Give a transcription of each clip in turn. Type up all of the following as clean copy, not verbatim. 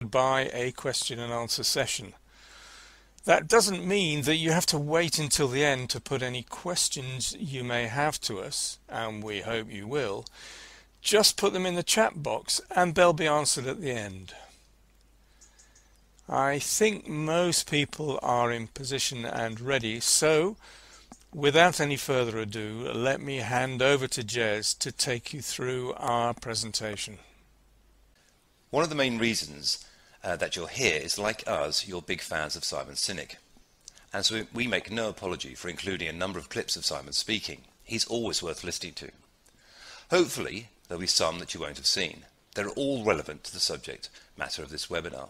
by a question and answer session. That doesn't mean that you have to wait until the end to put any questions you may have to us, and we hope you will. Just put them in the chat box and they'll be answered at the end. I think most people are in position and ready, so without any further ado, let me hand over to Jez to take you through our presentation. One of the main reasons that you're here is, like us, you're big fans of Simon Sinek. And so we make no apology for including a number of clips of Simon speaking. He's always worth listening to. Hopefully, there'll be some that you won't have seen. They're all relevant to the subject matter of this webinar.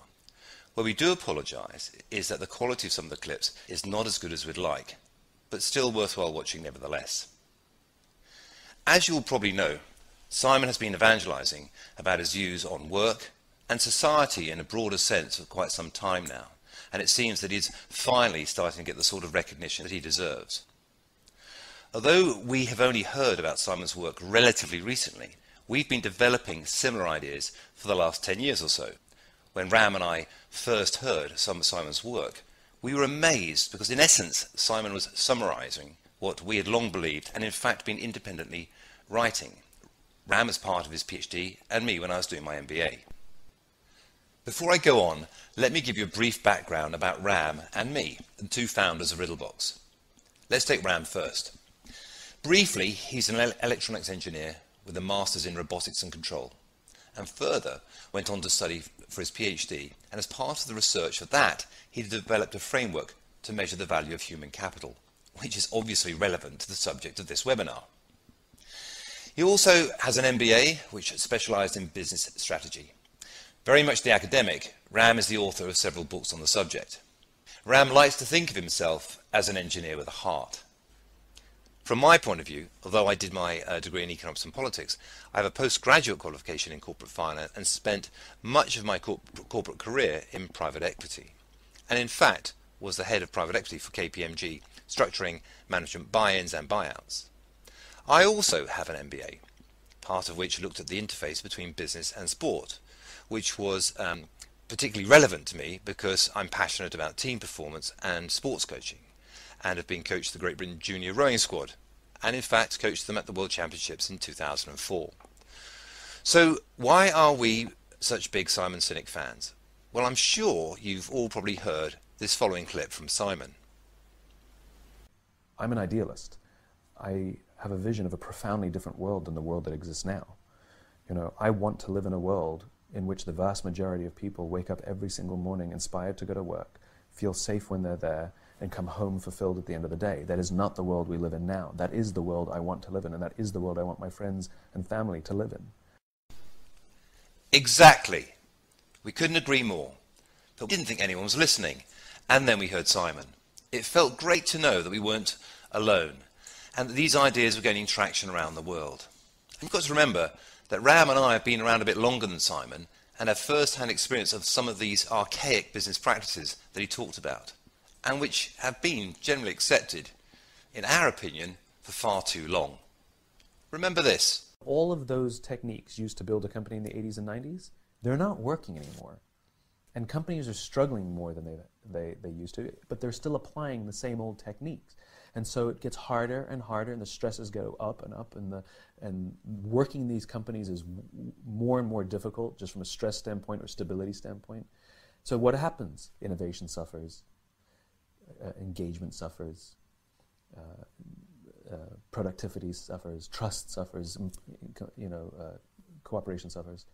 Where we do apologise is that the quality of some of the clips is not as good as we'd like, but still worthwhile watching nevertheless. As you will probably know, Simon has been evangelising about his views on work and society in a broader sense for quite some time now, and it seems that he's finally starting to get the sort of recognition that he deserves. Although we have only heard about Simon's work relatively recently, we've been developing similar ideas for the last 10 years or so. When Ram and I first heard some of Simon's work, we were amazed because in essence Simon was summarising what we had long believed and in fact been independently writing. Ram as part of his PhD and me when I was doing my MBA. Before I go on, let me give you a brief background about Ram and me, the two founders of RiddleBox. Let's take Ram first. Briefly, he's an electronics engineer with a master's in robotics and control, and further went on to study for his PhD, and as part of the research for that, he developed a framework to measure the value of human capital, which is obviously relevant to the subject of this webinar. He also has an MBA, which specialised in business strategy. Very much the academic, Ram is the author of several books on the subject. Ram likes to think of himself as an engineer with a heart. From my point of view, although I did my degree in economics and politics, I have a postgraduate qualification in corporate finance and spent much of my corporate career in private equity. And in fact, was the head of private equity for KPMG, structuring management buy-ins and buyouts. I also have an MBA, part of which looked at the interface between business and sport, which was particularly relevant to me because I'm passionate about team performance and sports coaching, and have been coached the Great Britain Junior Rowing Squad, and in fact coached them at the World Championships in 2004. So why are we such big Simon Sinek fans? Well, I'm sure you've all probably heard this following clip from Simon. I'm an idealist. I have a vision of a profoundly different world than the world that exists now. You know, I want to live in a world in which the vast majority of people wake up every single morning inspired to go to work, feel safe when they're there, and come home fulfilled at the end of the day. That is not the world we live in now. That is the world I want to live in, and that is the world I want my friends and family to live in. Exactly. We couldn't agree more. But we didn't think anyone was listening. And then we heard Simon. It felt great to know that we weren't alone, and that these ideas were gaining traction around the world. And you've got to remember that Ram and I have been around a bit longer than Simon and have first-hand experience of some of these archaic business practices that he talked about, and which have been generally accepted, in our opinion, for far too long. Remember this. All of those techniques used to build a company in the 80s and 90s, they're not working anymore. And companies are struggling more than they used to, but they're still applying the same old techniques. And so it gets harder and harder, and the stresses go up, and working these companies is more and more difficult, just from a stress standpoint or stability standpoint. So what happens? Innovation suffers, engagement suffers, productivity suffers, trust suffers, cooperation suffers.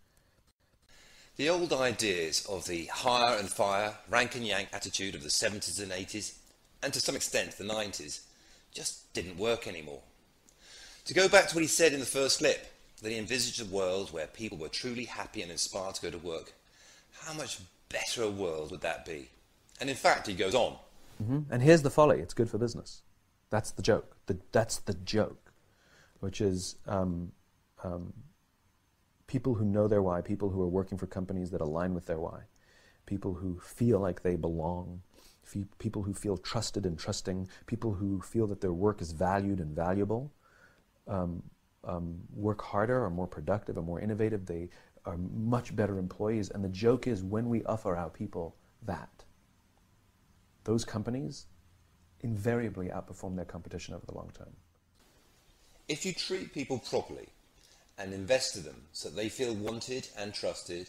The old ideas of the hire and fire, rank and yank attitude of the 70s and 80s, and to some extent the 90s, just didn't work anymore. To go back to what he said in the first clip, that he envisaged a world where people were truly happy and inspired to go to work, how much better a world would that be? And in fact, he goes on. And here's the folly: it's good for business. That's the joke. That's the joke, which is people who know their why, people who are working for companies that align with their why, people who feel like they belong, people who feel trusted and trusting, people who feel that their work is valued and valuable, work harder, are more productive, are more innovative. They are much better employees. And the joke is, when we offer our people that, those companies invariably outperform their competition over the long term. If you treat people properly and invest in them so that they feel wanted and trusted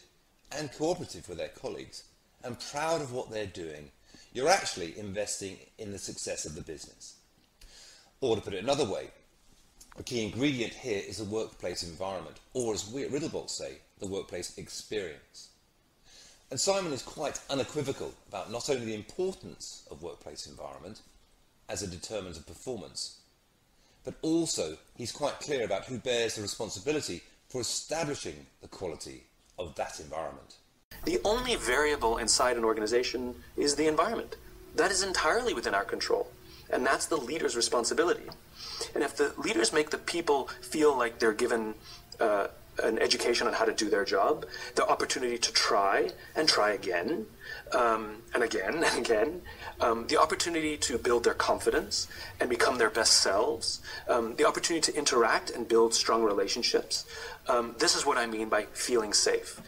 and cooperative with their colleagues and proud of what they're doing, you're actually investing in the success of the business. Or to put it another way, a key ingredient here is the workplace environment, or as we at RiddleBox say, the workplace experience. And Simon is quite unequivocal about not only the importance of workplace environment as a determinant of performance, but also he's quite clear about who bears the responsibility for establishing the quality of that environment. The only variable inside an organization is the environment. That is entirely within our control, and that's the leader's responsibility. And if the leaders make the people feel like they're given an education on how to do their job, the opportunity to try and try again, and again and again, the opportunity to build their confidence and become their best selves, the opportunity to interact and build strong relationships. This is what I mean by feeling safe.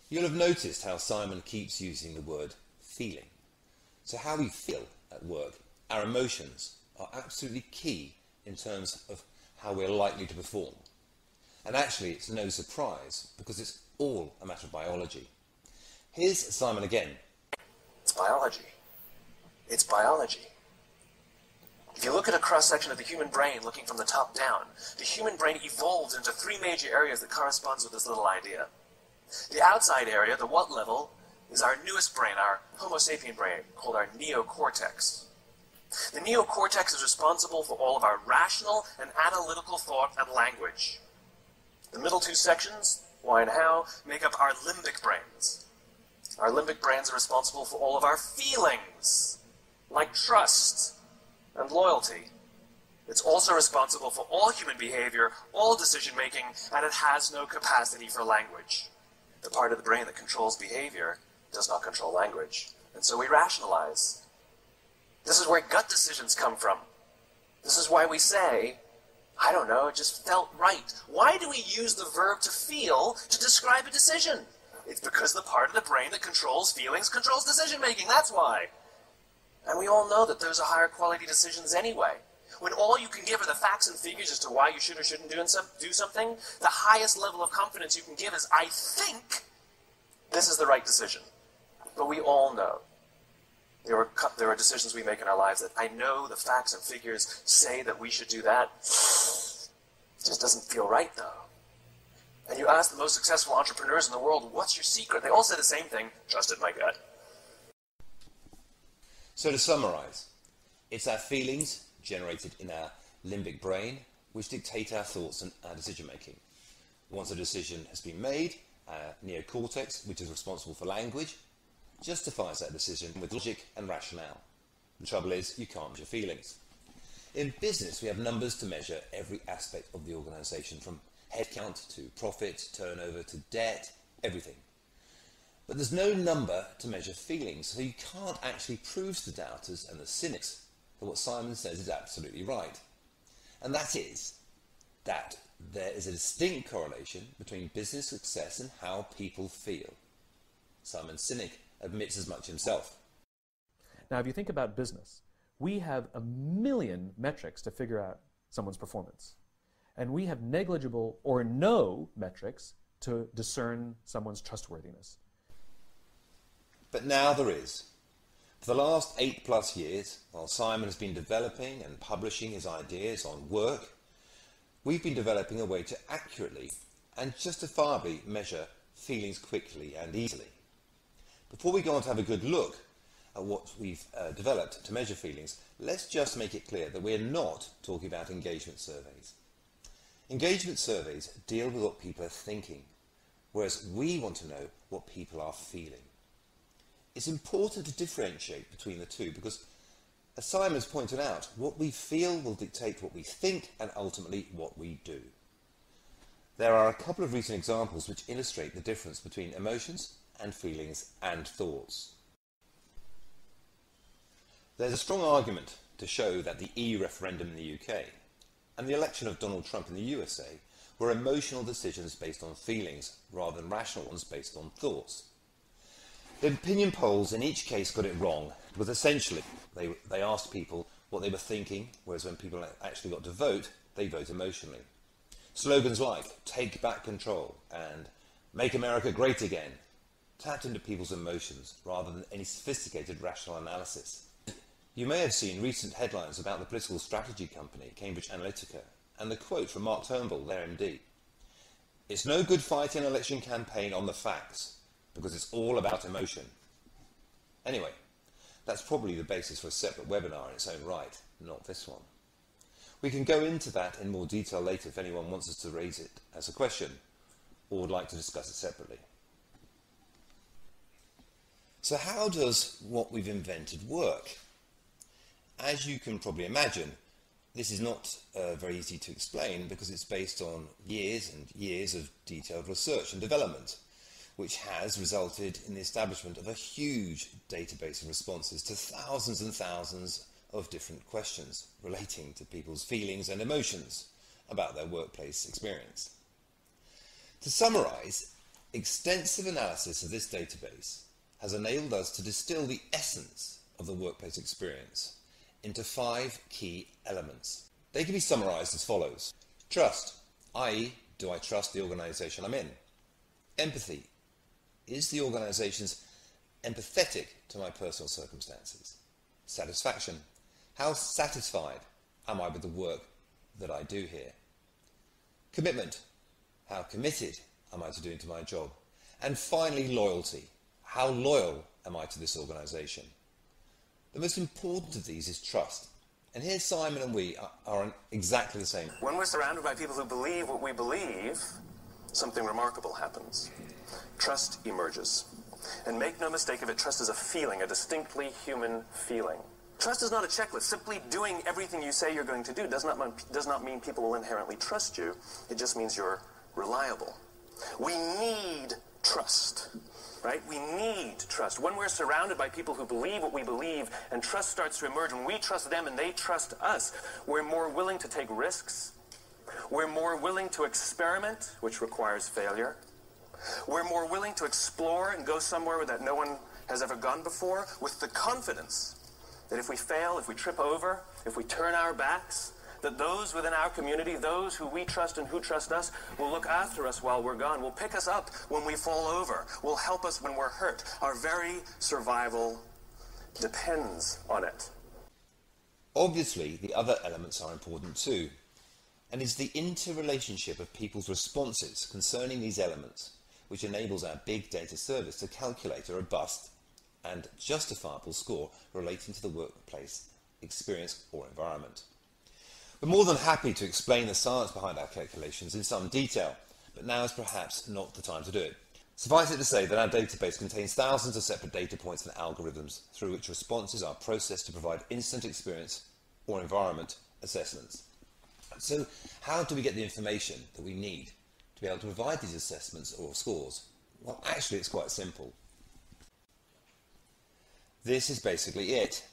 You'll have noticed how Simon keeps using the word feeling. So how we feel at work, our emotions, are absolutely key in terms of how we're likely to perform. And actually it's no surprise, because it's all a matter of biology. Here's Simon again. It's biology. It's biology. If you look at a cross-section of the human brain looking from the top down, the human brain evolved into three major areas that corresponds with this little idea. The outside area, the what level, is our newest brain, our Homo sapien brain, called our neocortex. The neocortex is responsible for all of our rational and analytical thought and language. The middle two sections, why and how, make up our limbic brains. Our limbic brains are responsible for all of our feelings, like trust and loyalty. It's also responsible for all human behavior, all decision-making, and it has no capacity for language. The part of the brain that controls behavior does not control language, and so we rationalize. This is where gut decisions come from. This is why we say, I don't know, it just felt right. Why do we use the verb to feel to describe a decision? It's because the part of the brain that controls feelings controls decision-making, that's why. And we all know that those are higher quality decisions anyway. When all you can give are the facts and figures as to why you should or shouldn't do something, the highest level of confidence you can give is, I think this is the right decision. But we all know there are decisions we make in our lives that I know the facts and figures say that we should do that. It just doesn't feel right, though. And you ask the most successful entrepreneurs in the world, what's your secret? They all say the same thing, trusted my gut. So to summarize, it's our feelings generated in our limbic brain which dictate our thoughts and our decision making. Once a decision has been made, our neocortex, which is responsible for language, justifies that decision with logic and rationale. The trouble is, you can't measure feelings. In business, we have numbers to measure every aspect of the organisation, from headcount to profit, turnover to debt, everything. But there's no number to measure feelings, so you can't actually prove to the doubters and the cynics that what Simon says is absolutely right. And that is that there is a distinct correlation between business success and how people feel. Simon Sinek admits as much himself. Now, if you think about business, we have 1 million metrics to figure out someone's performance. And we have negligible or no metrics to discern someone's trustworthiness. But now there is. For the last 8+ years, while Simon has been developing and publishing his ideas on work, we've been developing a way to accurately and justifiably measure feelings quickly and easily. Before we go on to have a good look at what we've developed to measure feelings, let's just make it clear that we're not talking about engagement surveys. Engagement surveys deal with what people are thinking, whereas we want to know what people are feeling. It's important to differentiate between the two because, as Simon's pointed out, what we feel will dictate what we think and ultimately what we do. There are a couple of recent examples which illustrate the difference between emotions and feelings and thoughts. There's a strong argument to show that the EU referendum in the UK and the election of Donald Trump in the USA were emotional decisions based on feelings rather than rational ones based on thoughts. The opinion polls in each case got it wrong because essentially they asked people what they were thinking, whereas when people actually got to vote, they vote emotionally. Slogans like "Take back control" and "Make America great again" tapped into people's emotions rather than any sophisticated rational analysis. You may have seen recent headlines about the political strategy company Cambridge Analytica and the quote from Mark Turnbull, their MD. "It's no good fighting an election campaign on the facts because it's all about emotion." Anyway, that's probably the basis for a separate webinar in its own right, not this one. We can go into that in more detail later if anyone wants us to raise it as a question or would like to discuss it separately. So how does what we've invented work? As you can probably imagine, this is not very easy to explain because it's based on years and years of detailed research and development, which has resulted in the establishment of a huge database of responses to thousands and thousands of different questions relating to people's feelings and emotions about their workplace experience. To summarize, extensive analysis of this database has enabled us to distill the essence of the workplace experience into 5 key elements. They can be summarized as follows. Trust, i.e., do I trust the organization I'm in? Empathy, is the organization's empathetic to my personal circumstances? Satisfaction, how satisfied am I with the work that I do here? Commitment, how committed am I to doing to my job? And finally, loyalty, how loyal am I to this organization? The most important of these is trust. And here Simon and we are on exactly the same. When we're surrounded by people who believe what we believe, something remarkable happens. Trust emerges. And make no mistake of it, trust is a feeling, a distinctly human feeling. Trust is not a checklist. Simply doing everything you say you're going to do does not mean people will inherently trust you. It just means you're reliable. We need trust. Right? We need trust. When we're surrounded by people who believe what we believe and trust starts to emerge, when we trust them and they trust us, we're more willing to take risks. We're more willing to experiment, which requires failure. We're more willing to explore and go somewhere that no one has ever gone before with the confidence that if we fail, if we trip over, if we turn our backs, that those within our community, those who we trust and who trust us, will look after us while we're gone, will pick us up when we fall over, will help us when we're hurt. Our very survival depends on it. Obviously, the other elements are important too, and it's the interrelationship of people's responses concerning these elements which enables our big data service to calculate a robust and justifiable score relating to the workplace experience or environment. We're more than happy to explain the science behind our calculations in some detail, but now is perhaps not the time to do it. Suffice it to say that our database contains thousands of separate data points and algorithms through which responses are processed to provide instant experience or environment assessments. So how do we get the information that we need to be able to provide these assessments or scores? Well, actually it's quite simple. This is basically it.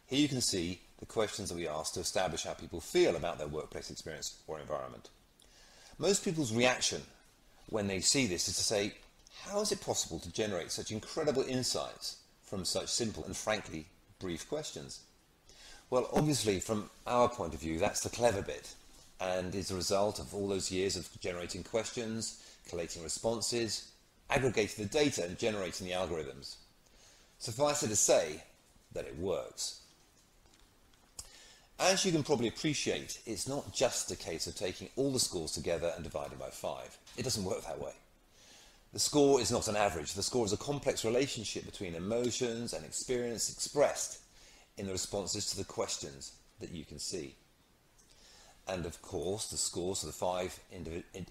Here you can see the questions that we ask to establish how people feel about their workplace experience or environment. Most people's reaction when they see this is to say, how is it possible to generate such incredible insights from such simple and frankly brief questions? Well, obviously from our point of view that's the clever bit and is the result of all those years of generating questions, collating responses, aggregating the data and generating the algorithms. Suffice it to say that it works. As you can probably appreciate, it's not just a case of taking all the scores together and dividing by 5. It doesn't work that way. The score is not an average. The score is a complex relationship between emotions and experience expressed in the responses to the questions that you can see. And of course, the scores of the 5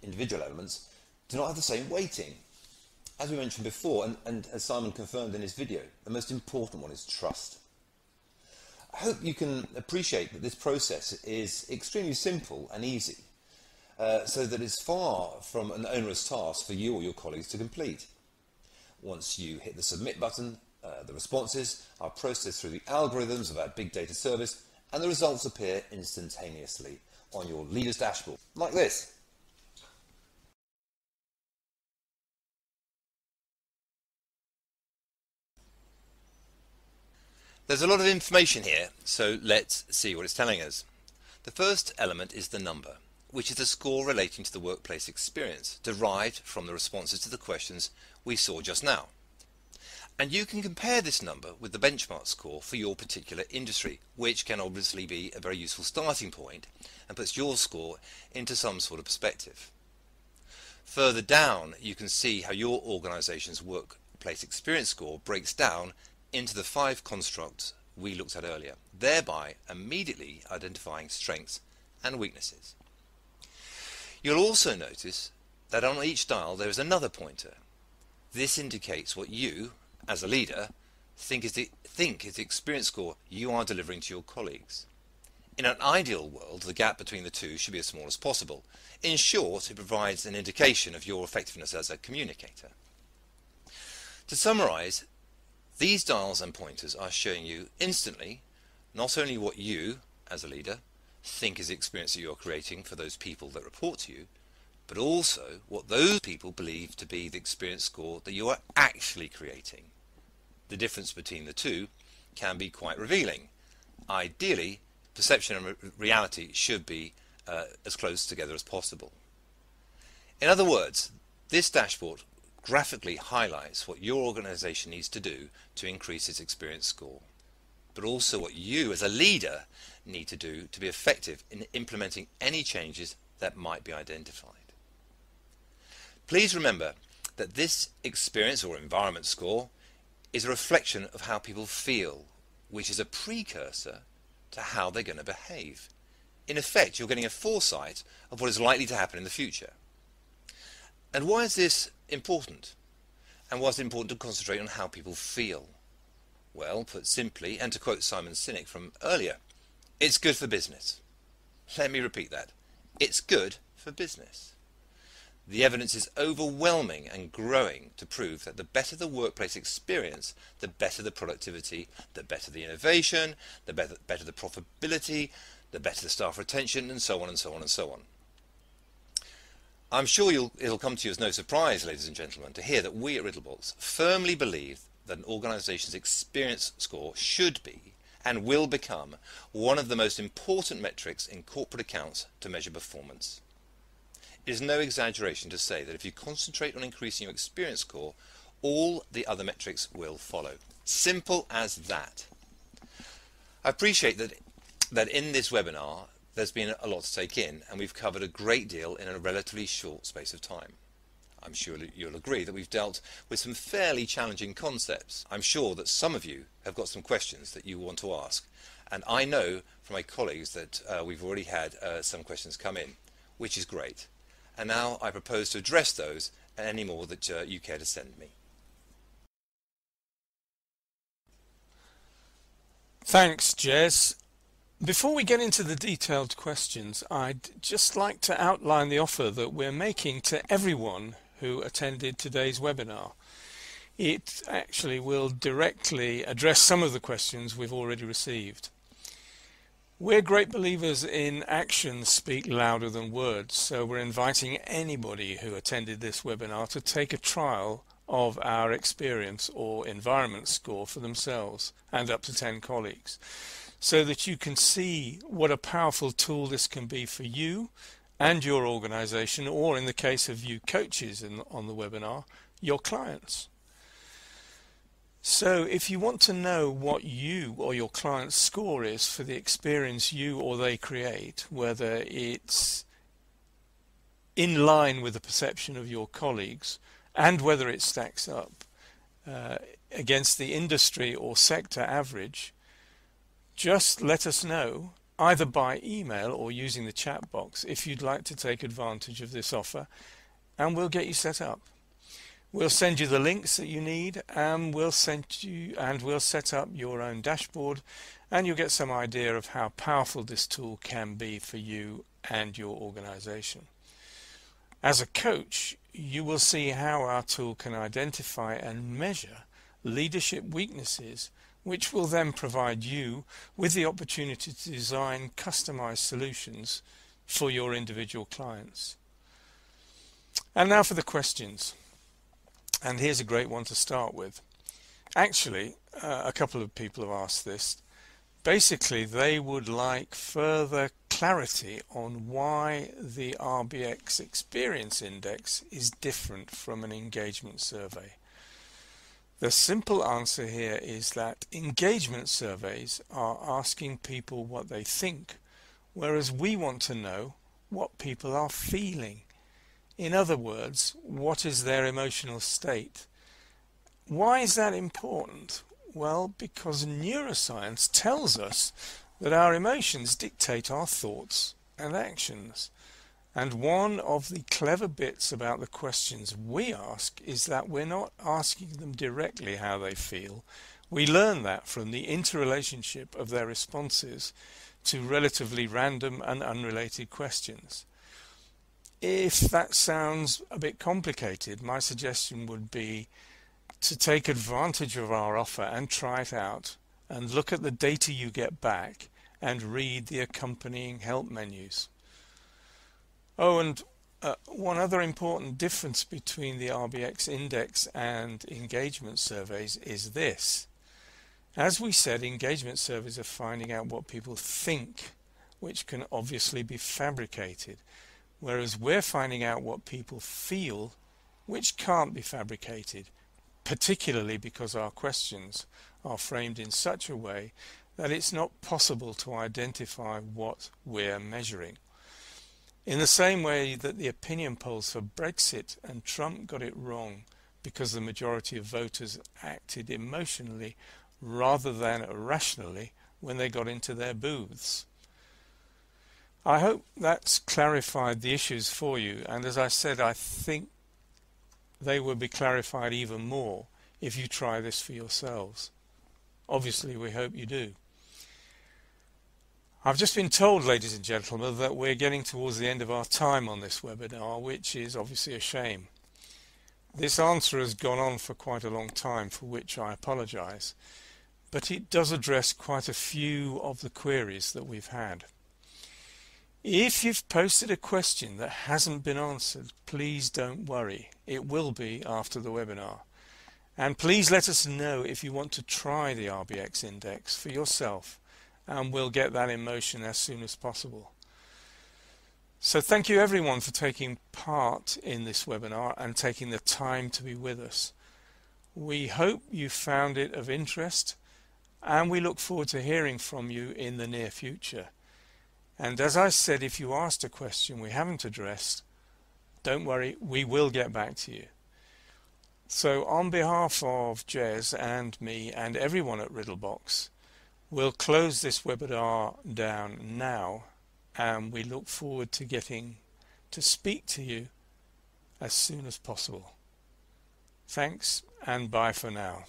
individual elements do not have the same weighting. As we mentioned before, and as Simon confirmed in his video, the most important one is trust. I hope you can appreciate that this process is extremely simple and easy, so that it's far from an onerous task for you or your colleagues to complete. Once you hit the submit button, the responses are processed through the algorithms of our big data service and the results appear instantaneously on your leader's dashboard, like this. There's a lot of information here, so let's see what it's telling us. The first element is the number, which is the score relating to the workplace experience, derived from the responses to the questions we saw just now. And you can compare this number with the benchmark score for your particular industry, which can obviously be a very useful starting point and puts your score into some sort of perspective. Further down, you can see how your organization's workplace experience score breaks down into the 5 constructs we looked at earlier, thereby immediately identifying strengths and weaknesses. You'll also notice that on each dial there is another pointer. This indicates what you, as a leader, think is the experience score you are delivering to your colleagues. In an ideal world, the gap between the two should be as small as possible. In short, it provides an indication of your effectiveness as a communicator. To summarize, these dials and pointers are showing you instantly not only what you, as a leader, think is the experience that you're creating for those people that report to you, but also what those people believe to be the experience score that you are actually creating. The difference between the two can be quite revealing. Ideally, perception and reality should be as close together as possible. In other words, this dashboard graphically highlights what your organization needs to do to increase its experience score, but also what you as a leader need to do to be effective in implementing any changes that might be identified. Please remember that this experience or environment score is a reflection of how people feel, which is a precursor to how they're going to behave. In effect, you're getting a foresight of what is likely to happen in the future. And why is this important? And why is it important to concentrate on how people feel? Well, put simply, and to quote Simon Sinek from earlier, it's good for business. Let me repeat that. It's good for business. The evidence is overwhelming and growing to prove that the better the workplace experience, the better the productivity, the better the innovation, the better the profitability, the better the staff retention, and so on and so on and so on. I'm sure it'll come to you as no surprise, ladies and gentlemen, to hear that we at RiddleBox firmly believe that an organization's experience score should be and will become one of the most important metrics in corporate accounts to measure performance. It is no exaggeration to say that if you concentrate on increasing your experience score, all the other metrics will follow. Simple as that. I appreciate that in this webinar there's been a lot to take in, and we've covered a great deal in a relatively short space of time. I'm sure you'll agree that we've dealt with some fairly challenging concepts. I'm sure that some of you have got some questions that you want to ask, and I know from my colleagues that we've already had some questions come in, which is great. And now I propose to address those and any more that you care to send me. Thanks, Jez. Before we get into the detailed questions, I'd just like to outline the offer that we're making to everyone who attended today's webinar. It actually will directly address some of the questions we've already received. We're great believers in actions speak louder than words, so we're inviting anybody who attended this webinar to take a trial of our experience or environment score for themselves and up to 10 colleagues, so that you can see what a powerful tool this can be for you and your organization, or in the case of you coaches on the webinar, your clients. So if you want to know what you or your client's score is for the experience you or they create, whether it's in line with the perception of your colleagues and whether it stacks up against the industry or sector average, just let us know either by email or using the chat box if you'd like to take advantage of this offer, and we'll get you set up. We'll send you the links that you need, and we'll set up your own dashboard, and you'll get some idea of how powerful this tool can be for you and your organization. As a coach, you will see how our tool can identify and measure leadership weaknesses, which will then provide you with the opportunity to design customized solutions for your individual clients. And now for the questions. And here's a great one to start with. Actually, a couple of people have asked this. Basically, they would like further clarity on why the RBX Experience Index is different from an engagement survey. The simple answer here is that engagement surveys are asking people what they think, whereas we want to know what people are feeling. In other words, what is their emotional state? Why is that important? Well, because neuroscience tells us that our emotions dictate our thoughts and actions. And one of the clever bits about the questions we ask is that we're not asking them directly how they feel. We learn that from the interrelationship of their responses to relatively random and unrelated questions. If that sounds a bit complicated, my suggestion would be to take advantage of our offer and try it out and look at the data you get back and read the accompanying help menus. Oh, and one other important difference between the RBX index and engagement surveys is this. As we said, engagement surveys are finding out what people think, which can obviously be fabricated, whereas we're finding out what people feel, which can't be fabricated, particularly because our questions are framed in such a way that it's not possible to identify what we're measuring. In the same way that the opinion polls for Brexit and Trump got it wrong because the majority of voters acted emotionally rather than rationally when they got into their booths. I hope that's clarified the issues for you, and as I said, I think they will be clarified even more if you try this for yourselves. Obviously, we hope you do. I've just been told, ladies and gentlemen, that we're getting towards the end of our time on this webinar, which is obviously a shame. This answer has gone on for quite a long time, for which I apologize, but it does address quite a few of the queries that we've had. If you've posted a question that hasn't been answered, please don't worry. It will be after the webinar. And please let us know if you want to try the RBX index for yourself, and we'll get that in motion as soon as possible. So thank you everyone for taking part in this webinar and taking the time to be with us. We hope you found it of interest, and we look forward to hearing from you in the near future. And as I said, if you asked a question we haven't addressed, don't worry, we will get back to you. So on behalf of Jez and me and everyone at RiddleBox, we'll close this webinar down now, and we look forward to getting to speak to you as soon as possible. Thanks and bye for now.